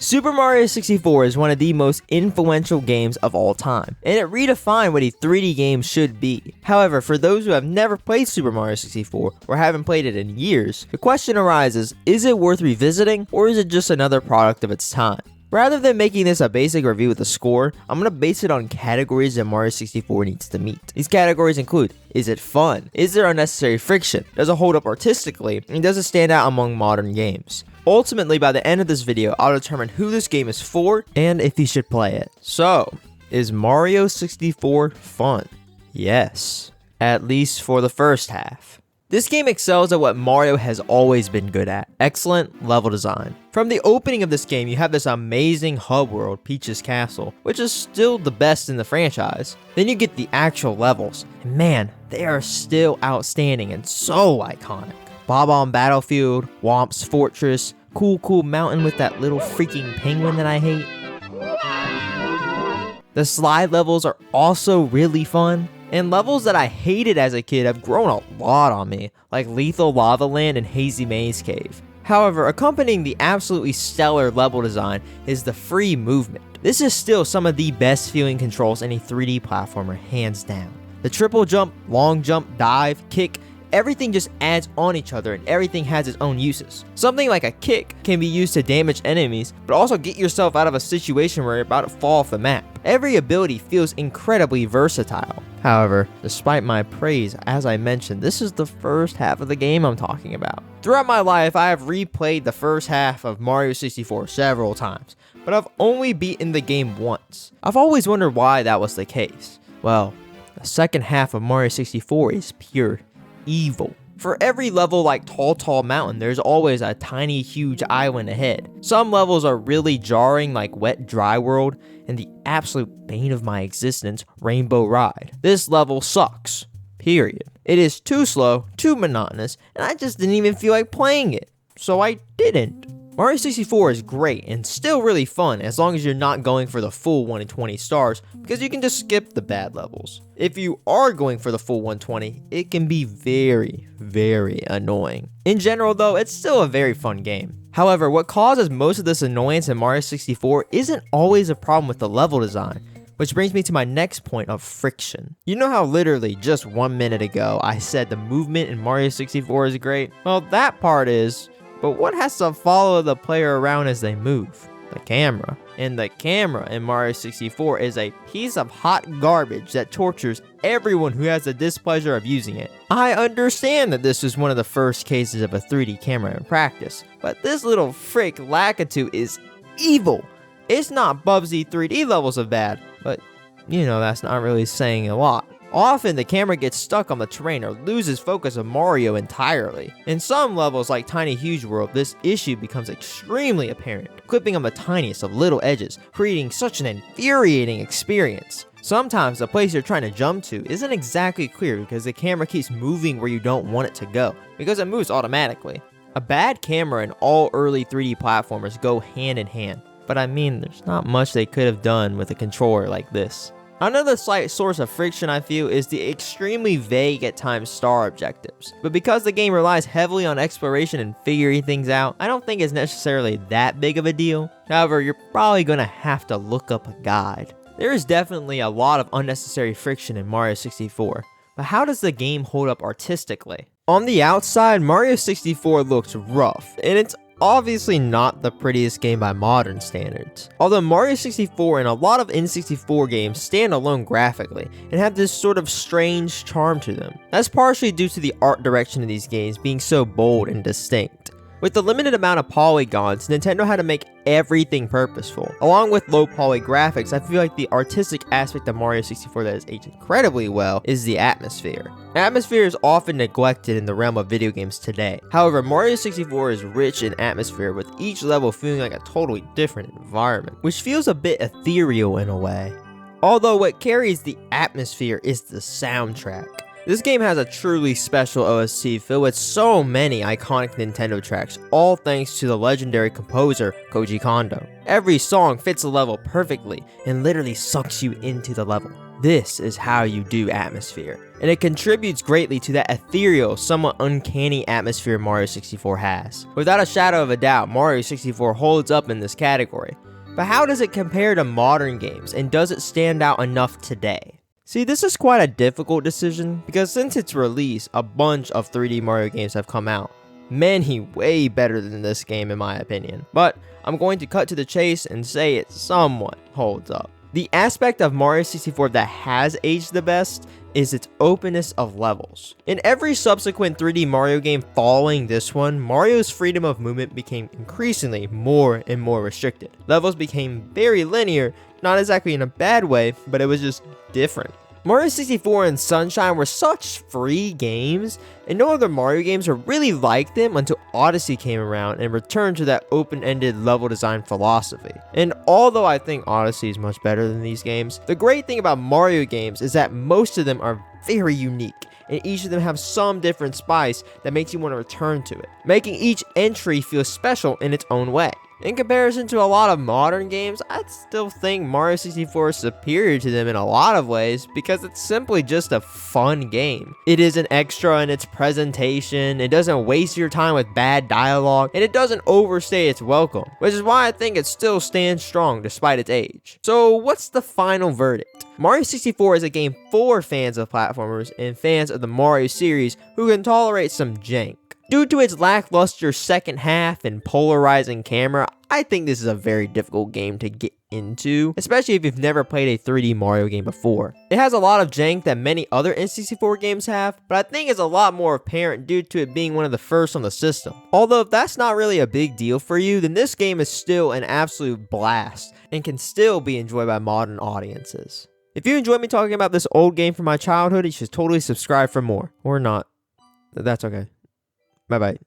Super Mario 64 is one of the most influential games of all time, and it redefined what a 3D game should be. However, for those who have never played Super Mario 64 or haven't played it in years, the question arises, is it worth revisiting, or is it just another product of its time? Rather than making this a basic review with a score, I'm going to base it on categories that Mario 64 needs to meet. These categories include, is it fun? Is there unnecessary friction? Does it hold up artistically? And does it stand out among modern games? Ultimately, by the end of this video, I'll determine who this game is for and if you should play it. So, is Mario 64 fun? Yes, at least for the first half. This game excels at what Mario has always been good at, excellent level design. From the opening of this game, you have this amazing hub world, Peach's Castle, which is still the best in the franchise. Then you get the actual levels, and man, they are still outstanding and so iconic. Bob-omb Battlefield, Womp's Fortress, Cool Mountain with that little freaking penguin that I hate. The slide levels are also really fun, and levels that I hated as a kid have grown a lot on me, like Lethal Lava Land and Hazy Maze Cave. However, accompanying the absolutely stellar level design is the free movement. This is still some of the best feeling controls in a 3D platformer, hands down. The triple jump, long jump, dive, kick, everything just adds on each other and everything has its own uses. Something like a kick can be used to damage enemies, but also get yourself out of a situation where you're about to fall off the map. Every ability feels incredibly versatile. However, despite my praise, as I mentioned, this is the first half of the game I'm talking about. Throughout my life, I have replayed the first half of Mario 64 several times, but I've only beaten the game once. I've always wondered why that was the case. Well, the second half of Mario 64 is pure evil. For every level like Tall Mountain, there's always a tiny huge island ahead. Some levels are really jarring like Wet Dry World, and the absolute bane of my existence, Rainbow Ride. This level sucks. Period. It is too slow, too monotonous, and I just didn't even feel like playing it. So I didn't. Mario 64 is great and still really fun as long as you're not going for the full 1 in 20 stars, because you can just skip the bad levels. If you are going for the full 120, it can be very, very annoying. In general though, it's still a very fun game. However, what causes most of this annoyance in Mario 64 isn't always a problem with the level design, which brings me to my next point of friction. You know how literally just 1 minute ago I said the movement in Mario 64 is great? Well, that part is, but what has to follow the player around as they move? The camera. And the camera in Mario 64 is a piece of hot garbage that tortures everyone who has the displeasure of using it. I understand that this is one of the first cases of a 3D camera in practice, but this little frick Lakitu is evil. It's not Bubsy 3D levels of bad, but you know, that's not really saying a lot. Often the camera gets stuck on the terrain or loses focus of Mario entirely. In some levels like Tiny Huge World, this issue becomes extremely apparent, clipping on the tiniest of little edges, creating such an infuriating experience. Sometimes the place you're trying to jump to isn't exactly clear because the camera keeps moving where you don't want it to go, because it moves automatically. A bad camera and all early 3D platformers go hand in hand, but I mean, there's not much they could have done with a controller like this. Another slight source of friction I feel is the extremely vague at times star objectives, but because the game relies heavily on exploration and figuring things out, I don't think it's necessarily that big of a deal. However, you're probably going to have to look up a guide. There is definitely a lot of unnecessary friction in Mario 64, but how does the game hold up artistically? On the outside, Mario 64 looks rough, and it's obviously not the prettiest game by modern standards. Although Mario 64 and a lot of N64 games stand alone graphically and have this sort of strange charm to them. That's partially due to the art direction of these games being so bold and distinct. With the limited amount of polygons, Nintendo had to make everything purposeful. Along with low poly graphics, I feel like the artistic aspect of Mario 64 that has aged incredibly well is the atmosphere. Atmosphere is often neglected in the realm of video games today. However, Mario 64 is rich in atmosphere, with each level feeling like a totally different environment, which feels a bit ethereal in a way. Although what carries the atmosphere is the soundtrack. This game has a truly special OST filled with so many iconic Nintendo tracks, all thanks to the legendary composer Koji Kondo. Every song fits the level perfectly and literally sucks you into the level. This is how you do atmosphere, and it contributes greatly to that ethereal, somewhat uncanny atmosphere Mario 64 has. Without a shadow of a doubt, Mario 64 holds up in this category. But how does it compare to modern games, and does it stand out enough today? See, this is quite a difficult decision, because since its release, a bunch of 3D Mario games have come out. Many way better than this game in my opinion. But I'm going to cut to the chase and say it somewhat holds up. The aspect of Mario 64 that has aged the best is its openness of levels. In every subsequent 3D Mario game following this one, Mario's freedom of movement became increasingly more and more restricted. Levels became very linear, not exactly in a bad way, but it was just different. Mario 64 and Sunshine were such free games, and no other Mario games were really like them until Odyssey came around and returned to that open-ended level design philosophy. And although I think Odyssey is much better than these games, the great thing about Mario games is that most of them are very unique, and each of them have some different spice that makes you want to return to it, making each entry feel special in its own way. In comparison to a lot of modern games, I'd still think Mario 64 is superior to them in a lot of ways because it's simply just a fun game. It isn't extra in its presentation, it doesn't waste your time with bad dialogue, and it doesn't overstay its welcome, which is why I think it still stands strong despite its age. So what's the final verdict? Mario 64 is a game for fans of platformers and fans of the Mario series who can tolerate some jank. Due to its lackluster second half and polarizing camera, I think this is a very difficult game to get into, especially if you've never played a 3D Mario game before. It has a lot of jank that many other N64 games have, but I think it's a lot more apparent due to it being one of the first on the system. Although if that's not really a big deal for you, then this game is still an absolute blast and can still be enjoyed by modern audiences. If you enjoyed me talking about this old game from my childhood, you should totally subscribe for more. Or not. That's okay. Bye-bye.